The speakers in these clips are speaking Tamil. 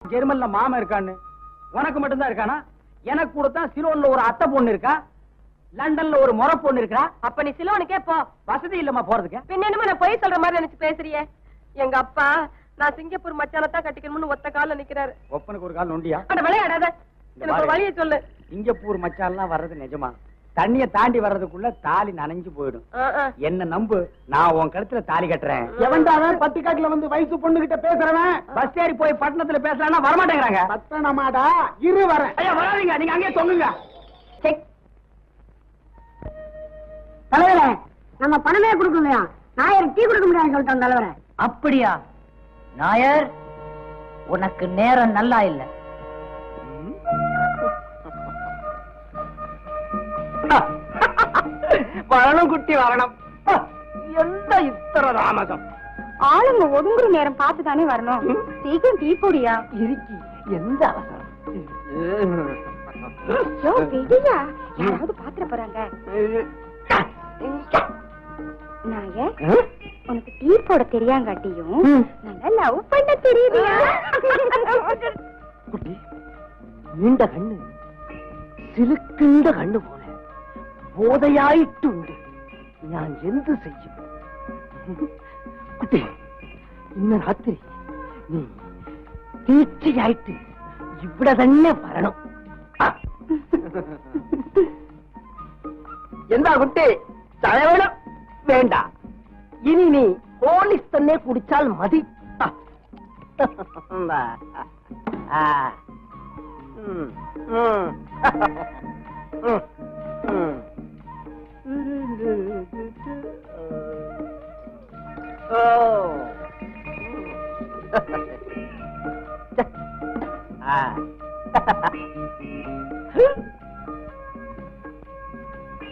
ஜெர்மன்ல மாமன் இருக்கான்னு உனக்கு மட்டும்தான் இருக்கானா? எனக்கு கூட தான் சிலோன்ல ஒரு அத்தை பொண்ணு இருக்கா, லண்டன்ல ஒரு முறை பொண்ணு இருக்கா. அப்ப நீ சிலோனுக்கே போ. வசதி இல்லம்மா போறதுக்கு. பின்ன என்னமா நான் பொய் சொல்ற மாதிரி நினைச்சு பேசுறியே? எங்க அப்பா நான் சிங்கப்பூர் மச்சானத்தான் கட்டிக்கணும்னு ஒத்த கால நிக்கிறாரு. ஒப்பனுக்கு ஒரு கால் நொண்டியா? அட விளையாடாத, எனக்கு ஒரு வழியை சொல்லு. சிங்கப்பூர் மச்சான்லாம் வர்றது நிஜமா? தண்ணிய தாண்டி வர்றதுக்குள்ள தாலி நனைஞ்சு போயிடும். என்ன நம்பு, நான் உன் கழுத்துல தாலி கட்டுறேன். எவன்டாவன் பட்டிக்காட்டுல வந்து வயசு பொண்ணு கிட்ட பேசுறவன்? பஸ் ஏறி போய் பட்டணத்துல பேசலாம்னா வரமாட்டேங்கிறாங்க. பத்தனமாடா, இரு வரேன். ஐயா வராதீங்க, நீங்க அங்கேயே தொங்குங்க. தலைவரே, நம்ம பணமே கொடுக்கலையா? நாயர் டீ கொடுக்க முடியாது சொல்லிட்டோம் தலைவரே. அப்படியா? நாயர், உனக்கு நேரம் நல்லா இல்ல. வரணும் குட்டி வரணும். எந்த இத்தனை தாமதம்? ஆளுங்க ஒதுங்குற நேரம் பார்த்து தானே வரணும். சீக்கிரம் டீ போடியா. இருக்கி எந்த அவசரம்? யாராவது பாத்திர போறாங்க. நாயர், உனக்கு டீ போட தெரியாங்காட்டியும் நல்லா லவ் பண்ண தெரியுது. குட்டி நீண்ட கண்ணு சிலுக்கின்ற கண்ணு போல போதையாயிട്ടുണ്ട്. ഞാൻ എന്ത് ചെയ്യും? കുട്ടി, ഇന്ന് രാത്രി നീ തീർച്ചയായിട്ട് ഇവിടെ തന്നെ വരണം. എന്താ കുട്ടി, ചായ വേണം? വേണ്ട, ഇനി നീ ഹോളിക്സ് തന്നെ കുടിച്ചാൽ മതി.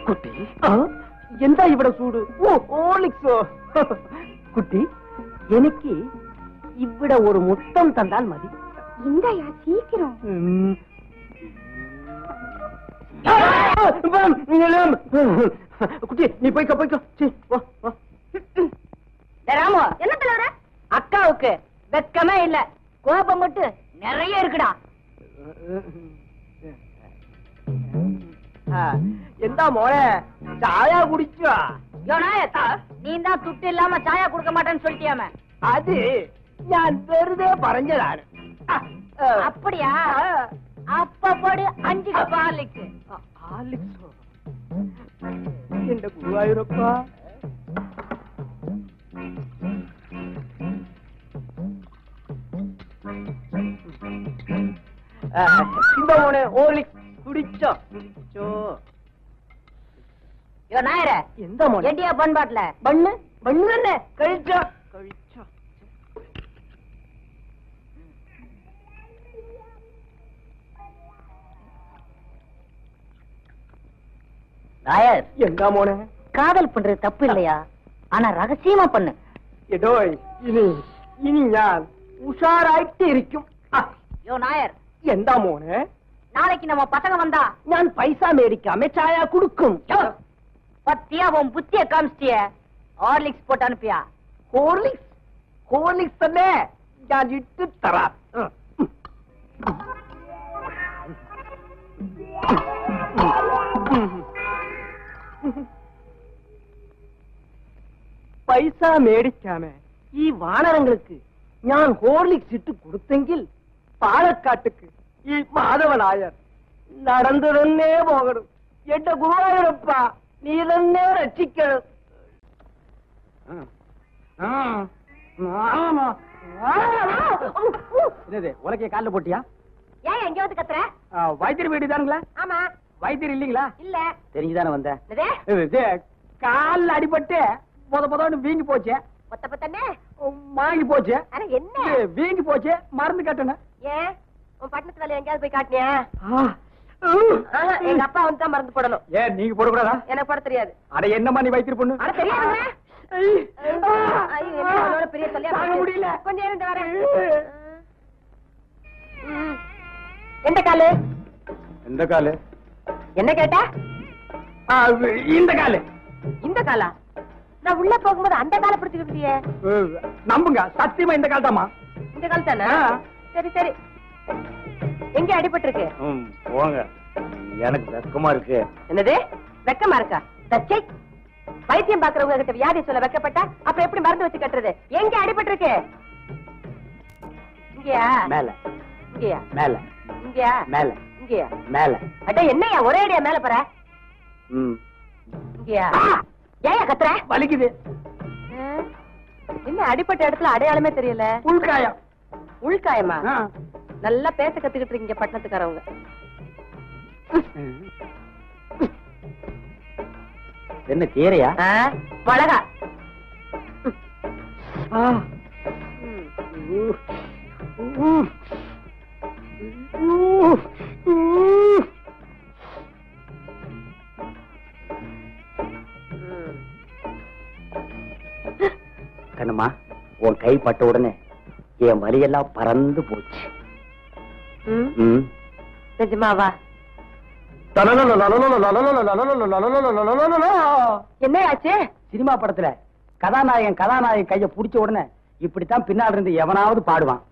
കുട്ടി, എന്താ ഇവിടെ ചൂട്? ഓ ഹോളിക്സോ. കുട്ടി, എനിക്ക് ഇവിടെ ഒരു മുത്തം തന്നാൽ മതി. இந்தாயா சீக்கிரம். குட்டி நீ போய்க்க போய்க்க. ராமு, என்ன தலைவர? அக்காவுக்கு வெக்கமே இல்ல, கோபம் மட்டும் நிறைய இருக்குடா. എന്താ മോളെ ചായ കുടിച്ചോ? நீ தான் துட்டு இல்லாம சாயா குடுக்க மாட்டேன்னு சொல்லிட்டியாம? അത് ഞാൻ വെറുതെ പറഞ്ഞതാണ്. அப்படியா? அப்ப போடு 5 கப் ஹார்லிக்ஸ். ஹார்லிக்ஸோ? എന്റെ ഗുരുവായൂരപ്പാ. இந்த മോനെ ஹார்லிக்ஸ் குடிச்சோ குடிச்சோ. யோ நாயரே, എന്താ മോനെ? எட்டியா பண்பாட்ல ബണ്ണ് ബണ്ണ് തന്നെ കഴിച്ചോ കഴിച്ചോ. நாயர், എന്താ മോനെ? காதல் பண்றது தப்பு இல்லையா? ஆனா ரகசியமா பண்ணு. എടോയ്, ഇനി ഞാൻ ഉഷാറായിട്ട് ഇരിക്കും. யோ நாயர், എന്താ മോനെ? நாளைக்கு நம்ம பசங்க வந்தா ഞാൻ പൈസ മേടിക്കാമേ ചായ കൊടുക്കും. பத்தியா உன் புத்திய காமிச்சிட்டிய. ஹார்லிக்ஸ் போட்டு அனுப்பியா? ഹോർലിക്സ്? ഹോർലിക്സ് തന്നെ ഞാൻ ഇട്ട് തരാം. പൈസ മേടിക്കാമേ ഈ വാണരങ്ങൾക്ക് ഞാൻ ഹോർലിക്സ് ഇട്ട് കൊടുത്തെങ്കിൽ പാലക്കാട്ടുക്ക് ഈ മാധവനായർ നടന്നു തന്നെ പോകണം. എന്റെ ഗുരുവായൂരപ്പ, നീ തന്നെ രക്ഷിക്കണം. உலக்கைய காலில் போட்டியா? ஏன் எங்க வந்து கத்துற? வைத்தியர் வீடு தானுங்களா? ஆமா. வைத்தியர் இல்லீங்களா? இல்ல. தெரிஞ்சுதானே வந்தேன். என்னது? காலில் அடிபட்டு பொதன்னு வீங்கி போச்சு. ஒத்த பத்தனே வாங்கி போச்சு. ஆனா என்ன வீங்கி போச்சு, மருந்து கட்டணும். ஏன் உன் பட்டணத்து வேலை எங்கயாவது போய் காட்டினியா? எங்க அப்பா வந்து தான் மருந்து போடணும். ஏன் நீங்க போடக்கூடாதா? எனக்கு போட தெரியாது. அட என்னம்மா நீ வைத்தியர் பொண்ணு? அட தெரியாதுங்க. பெரிய தொல்லையா முடியல. கொஞ்சம் இருந்து வரேன். எந்த காலு? எந்த காலு? என்ன கேட்டா? இந்த காலு. இந்த காலா? நான் உள்ள போகும்போது அந்த காலை பிடிச்சுக்கிட்டியே. நம்புங்க, சத்தியமா இந்த கால் தாமா. இந்த கால் தானே? சரி சரி, எங்க அடிபட்டு இருக்கு? போங்க, எனக்கு வெக்கமா இருக்கு. என்னது வெக்கமா இருக்கா? தச்சை வைத்தியம் பாக்குறவங்க கிட்ட வியாதி சொல்ல வெக்கப்பட்டா அப்புறம் எப்படி மருந்து வச்சு கட்டுறது? எங்க அடிபட்டு இருக்கு? இங்கயா? மேல. இங்கயா? மேல. இங்கயா? மேல. இங்கயா? மேல. அட என்னையா ஒரே அடியா மேல போற? இங்கயா? ஏயா கத்துற? வலிக்குது. என்ன அடிப்பட்ட இடத்துல அடையாளமே தெரியல. உள்காயம். உள்காயமா? நல்லா பேச கத்துக்கிட்டு இருக்கீங்க பட்டணத்துக்காரவங்க. என்ன கீரையா? மிளகா. கண்ணம்மா, உன் கை பட்ட உடனே என் வலியெல்லாம் பறந்து போச்சு. நிஜமாவா? என்ன ஆச்சு? சினிமா படத்துல கதாநாயகன் கைய புடிச்ச உடனே இப்படித்தான் பின்னால் இருந்து எவனாவது பாடுவான்.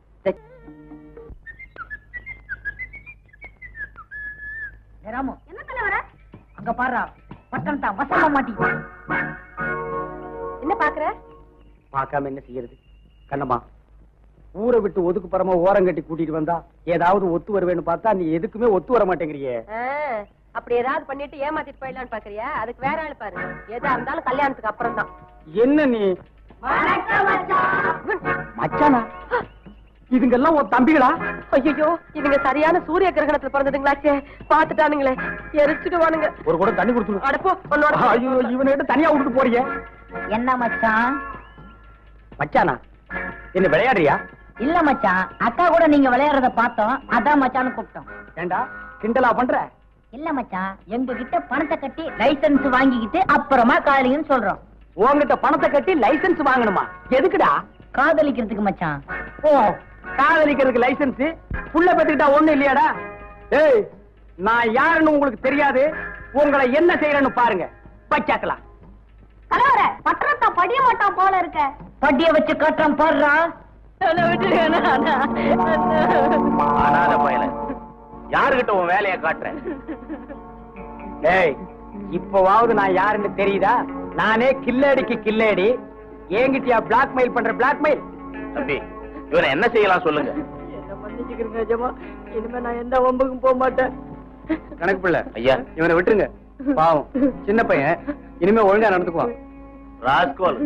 என்ன தலைவர? அங்க பாரு, பட்டம் தான் வசமா மாட்டிக்கிட்டு. என்ன பாக்குற? பார்க்காம என்ன செய்யறது? கண்ணம்மா, ஊரை விட்டு ஒதுக்கு பரமா ஓரம் கட்டி கூட்டிட்டு வந்தா ஏதாவது ஒத்து வருவேன்னு பார்த்தா நீ எதுக்குமே ஒத்து வர மாட்டேங்கிறியே. அப்படி ஏதாவது பண்ணிட்டு ஏமாத்திட்டு போயிடலான்னு பாக்குறியா? அதுக்கு வேற ஆளு பாரு. எதா இருந்தாலும் கல்யாணத்துக்கு அப்புறம் தான். என்ன நீ? மச்சானா? இதுங்கெல்லாம் ஒரு தம்பிகளா? ஐயோ, இதுங்க சரியான சூரிய கிரகணத்துல பிறந்ததுங்களாச்சே. பாத்துட்டானுங்களே, எரிச்சுடுவானுங்க. ஒரு கூட தண்ணி கொடுத்து. அடப்போ, ஐயோ, இவனிட்ட தனியா விட்டுட்டு போறீங்க. என்ன மச்சான்? மச்சானா? என்ன விளையாடுறியா? இல்ல மச்சான், அக்கா கூட நீங்க விளையாடுறத பார்த்தோம், அதான் மச்சான்னு கூப்பிட்டோம். ஏண்டா கிண்டலா பண்ற? இல்ல மச்சான், எங்க கிட்ட பணத்தை கட்டி லைசன்ஸ் வாங்கிக்கிட்டு அப்புறமா காதலிங்கன்னு சொல்றோம். உங்ககிட்ட பணத்தை கட்டி லைசன்ஸ் வாங்கணுமா? எதுக்குடா? காதலிக்கிறதுக்கு மச்சான். ஓ, காதலிக்கிறதுக்கு லைசன்ஸ்? புள்ள பெத்துக்கிட்டா ஒண்ணு இல்லையாடா? ஏய், நான் யாருன்னு உங்களுக்கு தெரியாது. உங்களை என்ன செய்யறேன்னு பாருங்க. பச்சாக்கலாம். தலைவர, பட்டணத்தை படிய மாட்டான் போல இருக்க. படிய வச்சு கட்டுறோம் போடுறா. அனாத பயல, யாருகிட்ட உன் வேலையை காட்டுறேன்? ஏய், இப்பவாவது நான் யாருன்னு தெரியுதா? நானே கில்லேடிக்கு கில்லேடி. என்கிட்டயா பிளாக்மெயில் பண்ற? பிளாக்மெயில்? தம்பி, இவனை என்ன செய்யலாம் சொல்லுங்க. என்ன மன்னிச்சுக்கிறீங்க ஜமா, இனிமே நான் எந்த வம்புக்கும் போக மாட்டேன். கணக்கு பிள்ளை ஐயா, இவனை விட்டுருங்க. பாவம் சின்ன பையன், இனிமே ஒழுங்கா நடந்துக்குவான். ராஸ்கோல்,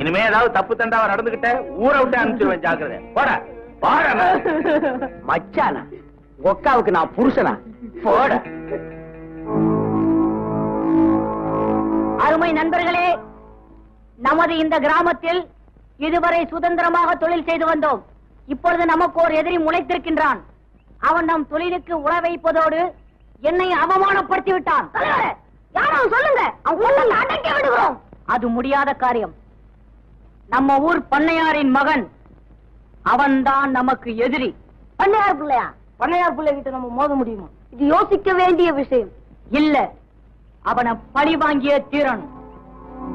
இனிமே ஏதாவது தப்பு தண்டாவா நடந்துகிட்ட ஊரை விட்டு அனுப்பிச்சிருவேன். ஜாக்கிரதை. போட போட. மச்சானா? ஒக்காவுக்கு நான் புருஷனா? போட. அருமை நண்பர்களே, நமது இந்த கிராமத்தில் இதுவரை சுதந்திரமாக தொழில் செய்து வந்தோம். இப்பொழுது நமக்கு ஒரு எதிரி முளைத்திருக்கின்றான். அவன் நம் தொழிலுக்கு உழ வைப்பதோடு என்னை அவமானப்படுத்தி விட்டான். யாரும் சொல்லுங்க, அவன் அடக்கி விடுகிறோம். அது முடியாத காரியம். நம்ம ஊர் பண்ணையாரின் மகன், அவன்தான் நமக்கு எதிரி. பண்ணையார் பிள்ளையா? பண்ணையார் பிள்ளை கிட்ட நம்ம மோத முடியுமா? இது யோசிக்க வேண்டிய விஷயம் இல்ல. அவனை பழி வாங்கிய தீரன்.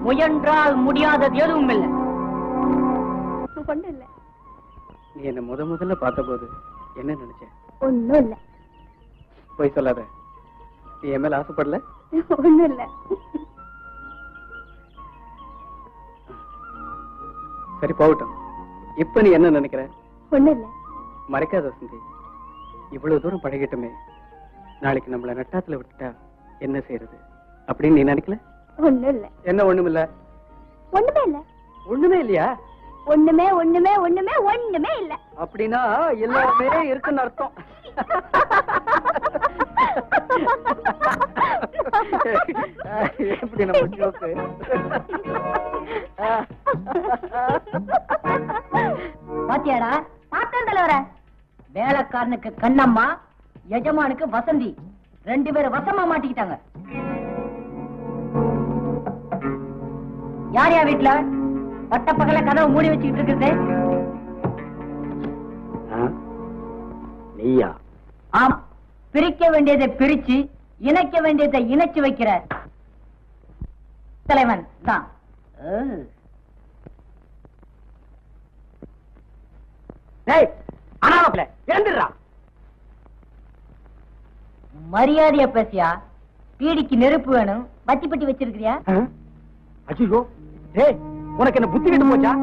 முயன்றால் முடியாதது எதுவும் இல்லை. ஒண்ணும் இல்ல. நீ என்ன முதல்ல பார்த்த போது என்ன நினைச்ச? ஒண்ணும் இல்ல. போய் சொல்லாத. நீ என் மேல ஆசைப்படல? ஒண்ணும் இல்ல. சரி, போகட்டும். இப்ப நீ என்ன நினைக்கிற? ஒண்ணும் இல்ல. மறைக்காத வசந்தி. இவ்வளவு தூரம் பழகிட்டுமே, நாளைக்கு நம்மள நட்டாத்துல விட்டுட்டா என்ன செய்யறது அப்படின்னு நீ நினைக்கல? ஒண்ணும் இல்ல. என்ன ஒண்ணுமில்ல? ஒண்ணுமே இல்ல. ஒண்ணுமே இல்லையா? ஒண்ணுமே ஒண்ணுமே ஒண்ணுமே ஒண்ணுமே இல்ல. அப்படின்னா எல்லாமே இருக்குன்னு அர்த்தம். எப்படி நம்ம ஜோக்கு? பாத்தியாடா? பார்த்தேன் தலைவர. வேலைக்காரனுக்கு கண்ணம்மா, எஜமானுக்கு வசந்தி, ரெண்டு பேரும் வசமா மாட்டிக்கிட்டாங்க. யார் யா வீட்டுல பட்ட பகல கதவை மூடி வச்சுக்கிட்டு இருக்குது? நீயா? ஆம், பிரிக்க வேண்டியதை பிரிச்சு இணைக்க வேண்டியதை இணைச்சு வைக்கிற தலைவன் தான். ஏய், அனாவப்ல எழுந்துடுறா. மரியாதையா பேசியா? பீடிக்கு நெருப்பு வேணும், பத்தி பட்டி வச்சிருக்கிறியா? அஜியோ, டேய், உனக்கு என்ன புத்தி கிட்டு போச்சா?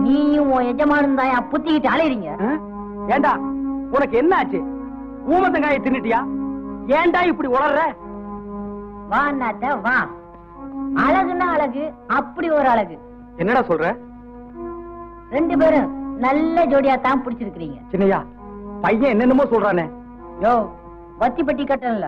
நீயும் உன் எஜமானும் தான் புத்திக்கிட்டு அலையறீங்க. ஏண்டா உனக்கு என்ன ஆச்சு? ஊமத்தங்காயை தின்னுட்டியா? ஏண்டா இப்படி உளர்ற? வா அண்ணாத்த வா. அழகுன்னா அழகு, அப்படி ஒரு அழகு. என்னடா சொல்ற? 2 பேரும் நல்ல ஜோடியா தான் பிடிச்சிருக்கிறீங்க. சின்னையா, பையன் என்னென்னமோ சொல்றானே. யோ, வத்தி பட்டி கட்டல.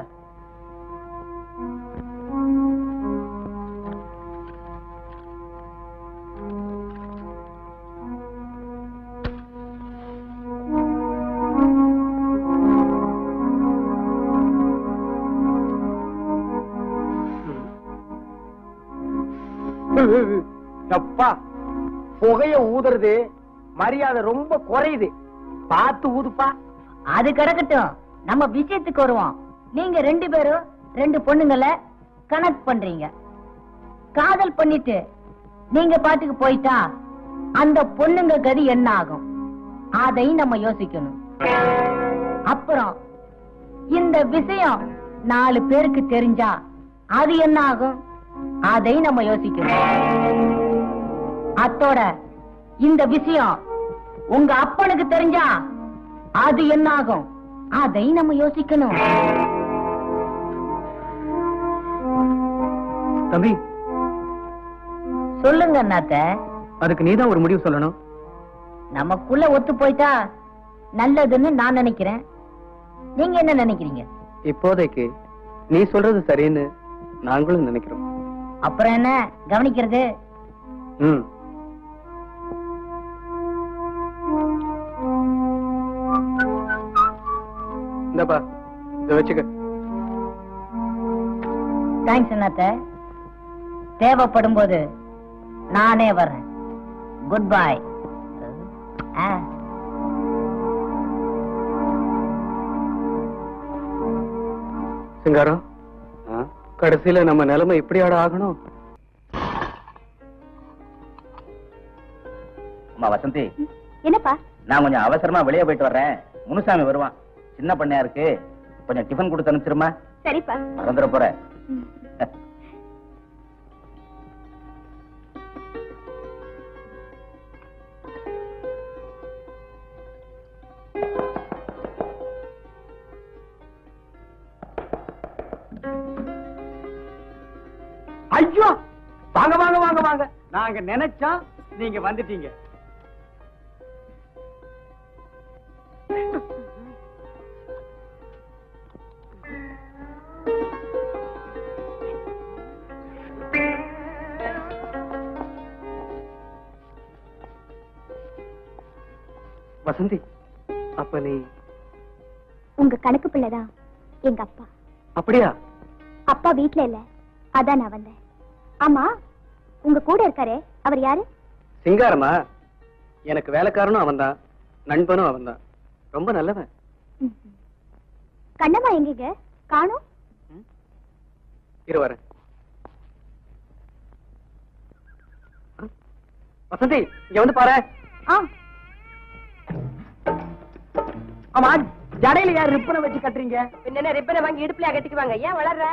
அப்பா, புகைய ஊதுறது மரியாதை ரொம்ப குறையுது. பார்த்து ஊதுப்பா. அது கிடக்கட்டும், நம்ம விஷயத்துக்கு வருவோம். நீங்க 2 பேரும் 2 பொண்ணுங்களை கனெக்ட் பண்றீங்க. காதல் பண்ணிட்டு நீங்க பாட்டுக்கு போயிட்டா அந்த பொண்ணுங்க கதி என்ன ஆகும்? அதை நம்ம யோசிக்கணும். அப்புறம் இந்த விஷயம் 4 பேருக்கு தெரிஞ்சா அது என்ன ஆகும்? அதை நம்ம யோசிக்கணும். அத்தோட இந்த விஷயம் உங்க அப்பனுக்கு தெரிஞ்சா அது என்ன ஆகும்? அதை நம்ம யோசிக்கணும். தம்பி, சொல்லுங்க அண்ணாத்த. அதுக்கு நீதான் ஒரு முடிவு சொல்லணும். நமக்குள்ள ஒத்து போயிட்டா நல்லதுன்னு நான் நினைக்கிறேன். நீங்க என்ன நினைக்கிறீங்க? இப்போதைக்கு நீ சொல்றது சரின்னு நாங்களும் நினைக்கிறோம். அப்புறம் என்ன கவனிக்கிறது? இந்தப்பா, இத வச்சுக்க. தேங்க்ஸ் அண்ணாத்த. தேவைப்படும் போது நானே வர்றேன். Good bye. சிங்காரம், கடைசியில நம்ம நிலைமை இப்படியாட ஆகணும். அம்மா வசந்தி, என்னப்பா? நான் கொஞ்சம் அவசரமா வெளியே போயிட்டு வர்றேன். முனுசாமி வருவான். சின்ன பண்ணையா இருக்கு, கொஞ்சம் டிஃபன் கொடுத்து அனுப்பிச்சிருமா? சரிப்பா. மறந்துட போற. ஐயோ, வாங்க வாங்க வாங்க வாங்க. நாங்க நினைச்சா நீங்க வந்துட்டீங்க. வசந்தி, அப்ப நீ உங்க கணக்கு பிள்ளைதான் எங்க அப்பா. அப்படியா? அப்பா வீட்ல இல்ல, அதான் நான் வந்தேன். ஆமா, உங்க கூட இருக்காரே, அவர் யாரு? சிங்காரமா? எனக்கு வேலைக்காரனும் அவன்தான், நண்பனும் அவன்தான். ரொம்ப நல்லவன். கண்ணம்மா எங்க காணோம்? இரு வரேன். வசந்தி, இங்க வந்து பாரு. ஆமா, ஜடையில யார் ரிப்பனை வச்சு கட்டுறீங்க? என்ன ரிப்பனை வாங்கி இடுப்புல கட்டிக்குவாங்க. ஏன் வளர்ற?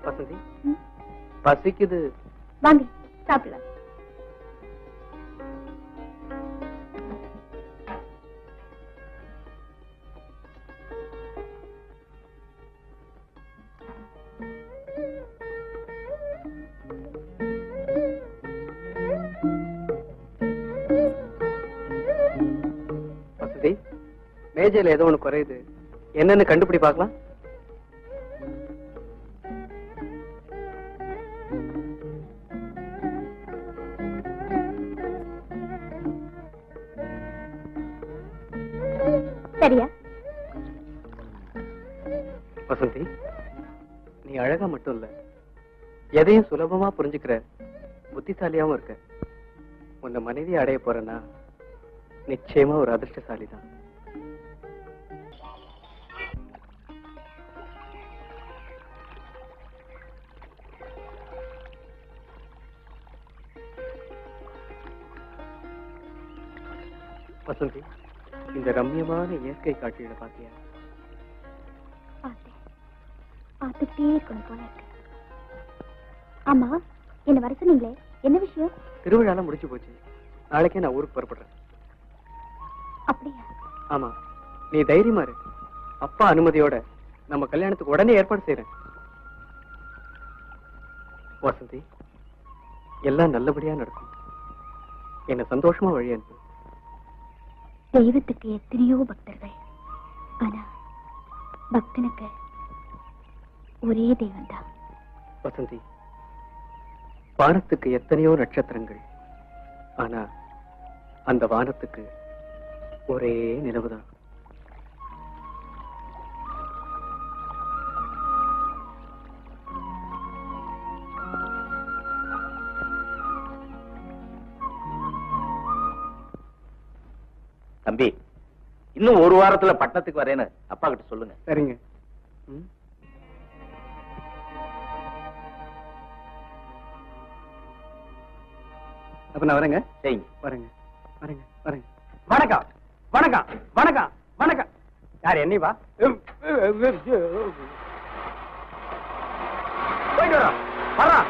வசந்தி, பசிக்குது. வாங்க சாப்பிடலாம். வசந்தி, மேஜையில ஏதோ ஒண்ணு குறையுது. என்னன்னு கண்டுபிடி பார்க்கலாம். சரியா? வசந்தி, நீ அழகா மட்டும் இல்ல, எதையும் சுலபமா புரிஞ்சுக்கிற புத்திசாலியாவும் இருக்க. உன்னை மனைவி அடைய போறேன்னா நிச்சயமா ஒரு அதிர்ஷ்டசாலிதான். வசந்தி, இந்த ரம்யமான இயற்கை காட்சிகளை பாத்தியா? பார்த்துட்டே இருக்கணும் போல இருக்கு. ஆமா, என்ன வர சொன்னீங்களே, என்ன விஷயம்? திருவிழாலாம் முடிச்சு போச்சு. நாளைக்கே நான் ஊருக்கு புறப்படுறேன். அப்படியா? ஆமா, நீ தைரியமா இரு. அப்பா அனுமதியோட நம்ம கல்யாணத்துக்கு உடனே ஏற்பாடு செய்யறேன். வசந்தி, எல்லாம் நல்லபடியா நடக்கும். என்ன சந்தோஷமா வழி அனுப்பு. தெய்வத்துக்கு எத்தனையோ பக்தர்கள், ஆனா பக்தனுக்கு ஒரே தெய்வம் தான். வசந்தி, வானத்துக்கு எத்தனையோ நட்சத்திரங்கள், ஆனா அந்த வானத்துக்கு ஒரே நிலவுதான். தம்பி, இன்னும் ஒரு வாரத்துல பட்டணத்துக்கு வரேன்னு அப்பா கிட்ட சொல்லுங்க. சரிங்க. அப்ப நான் வரேங்க. சரிங்க. வரேங்க வரேங்க வரேங்க. வணக்கம் வணக்கம் வணக்கம் வணக்கம். யார் என்னைவா? போயிட்டு வரோம். வர்றோம்.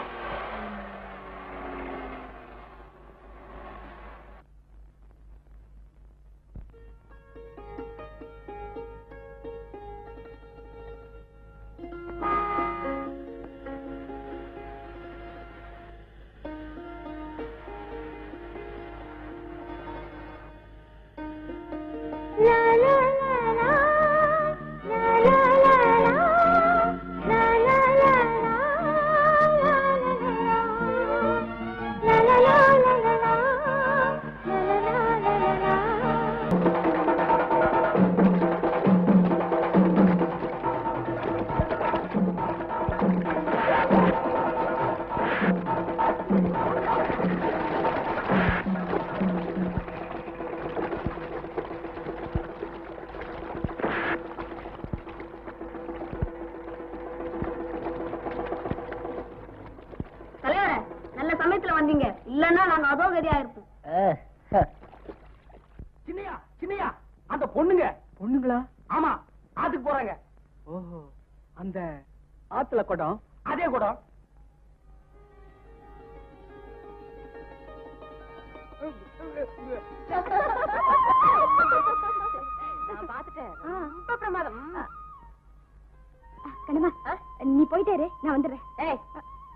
சின்னையா சின்னையா, அந்த பொண்ணுங்க. பொண்ணுங்களா? ஆமா, ஆத்துக்கு போறாங்க. ஓஹோ, அந்த ஆத்துல குடம், அதே குடம். நான் பாத்துட்டேன். ரொம்ப பிரமாதம். கண்ணம்மா, நீ போயிட்டாரு, நான் வந்துடுறேன். ஏய்,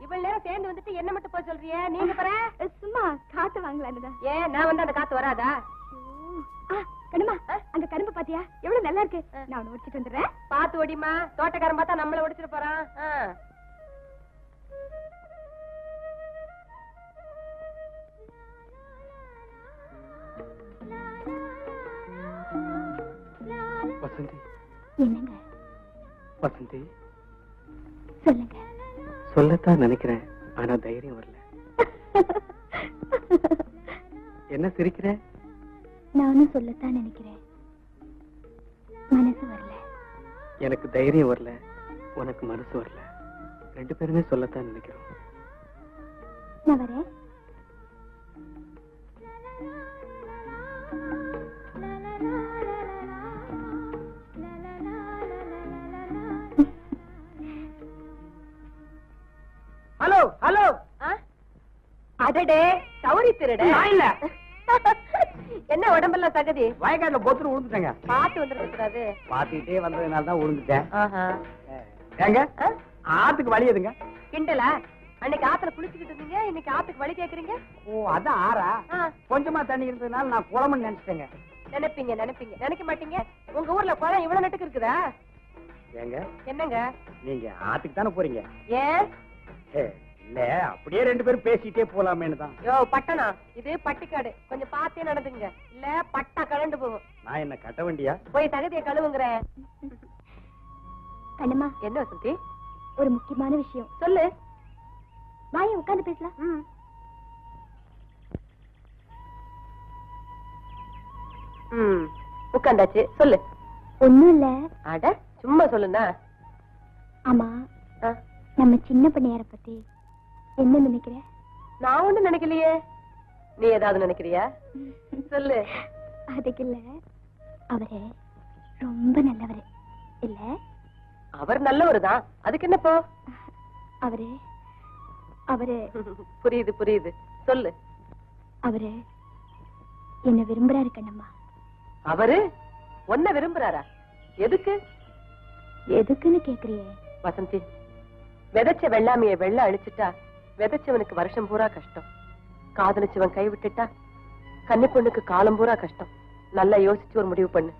இவ்வளவு நேரம் சேர்ந்து வந்துட்டு என்ன மட்டும் போய் சொல்றியே? நீங்க பாரு, சும்மா காத்து வாங்கலான்னுதான். ஏன் நான் வந்து அந்த காத்து வராதா? கண்ணம்மா, அங்க கரும்பு பாத்தியா? எவ்வளவு நல்லா இருக்கு. நான் ஒண்ணு ஒடிச்சிட்டு வந்துடுறேன். பாத்து ஓடிமா, தோட்டக்காரன் பார்த்தா நம்மள ஒடிச்சிட்டு போறான். வசந்தி. என்னங்க? வசந்தி, சொல்லுங்க. சொல்லத்தான் நினைக்கிறேன், ஆனா தைரியம் வரல. என்ன சிரிக்கிற? நானும் சொல்லத்தான் நினைக்கிறேன், மனசு வரல. எனக்கு தைரியம் வரல, உனக்கு மனசு வரல. ரெண்டு பேருமே சொல்லத்தான் நினைக்கிறோம். நான் வரேன். Hello hello. அடடே, சௌரி திருட. இல்ல, என்ன உடம்பெல்லாம் சகதி? வயக்காட்டுல பொத்துன்னு விழுந்துட்டேங்க. பாத்து வந்துருக்க கூடாது. பாத்துக்கிட்டே வந்ததுனால தான் விழுந்துட்டேன். ஆஹா. ஏங்க, ஆத்துக்கு வழி எதுங்க? கிண்டலா? அன்னைக்கு ஆத்துல குளிச்சுக்கிட்டு இருந்தீங்க, இன்னைக்கு ஆத்துக்கு வழி கேக்குறீங்க? ஓ, அதான் ஆறா? கொஞ்சமா தண்ணி இருந்ததுனால நான் குளம்னு நினைச்சிட்டேங்க. நினைப்பீங்க நினைப்பீங்க, நினைக்க மாட்டீங்க. உங்க ஊர்ல குளம் இவ்வளவு நட்டுக்கு இருக்குதா? ஏங்க, என்னங்க? நீங்க ஆத்துக்கு தானே போறீங்க? ஏன்? இல்ல, அப்படியே ரெண்டு பேரும் பேசிட்டே போலாமேன்னு தான். யோ பட்டணம், இது பட்டிக்காடு, கொஞ்சம் பார்த்தே நடந்துங்க, இல்ல பட்டா கலண்டு போகும். நான் என்ன கட்ட வண்டியா? போய் தகுதியை கழுவுங்கிற. கண்ணம்மா, என்ன வசந்தி? ஒரு முக்கியமான விஷயம். சொல்லு. வாயை உட்கார்ந்து பேசலாம். உட்காந்தாச்சு, சொல்லு. ஒண்ணும் இல்ல. அட சும்மா சொல்லுண்ணா. ஆமா, நம்ம சின்ன பண்ணையார பத்தி என்ன நினைக்கிற? நான் ஒண்ணும் நினைக்கலையே. நீ ஏதாவது நினைக்கிறியா? சொல்லு. அதுக்கு இல்ல, அவரு ரொம்ப நல்லவரு இல்ல. அவர் நல்லவருதான், அதுக்கு என்னப்போ? அவரு அவரு புரியுது புரியுது, சொல்லு. அவரு என்ன விரும்புறாரு கண்ணம்மா. அவரு உன்னை விரும்புறாரா? எதுக்கு? எதுக்குன்னு கேக்குறியே? வசந்தி, விதைச்ச வெள்ளாமைய வெள்ள அழிச்சிட்டா விதைச்சவனுக்கு வருஷம் பூரா கஷ்டம். காதலிச்சவன் கை விட்டுட்டா கன்னி பொண்ணுக்கு காலம் பூரா கஷ்டம். நல்லா யோசிச்சு ஒரு முடிவு பண்ணு.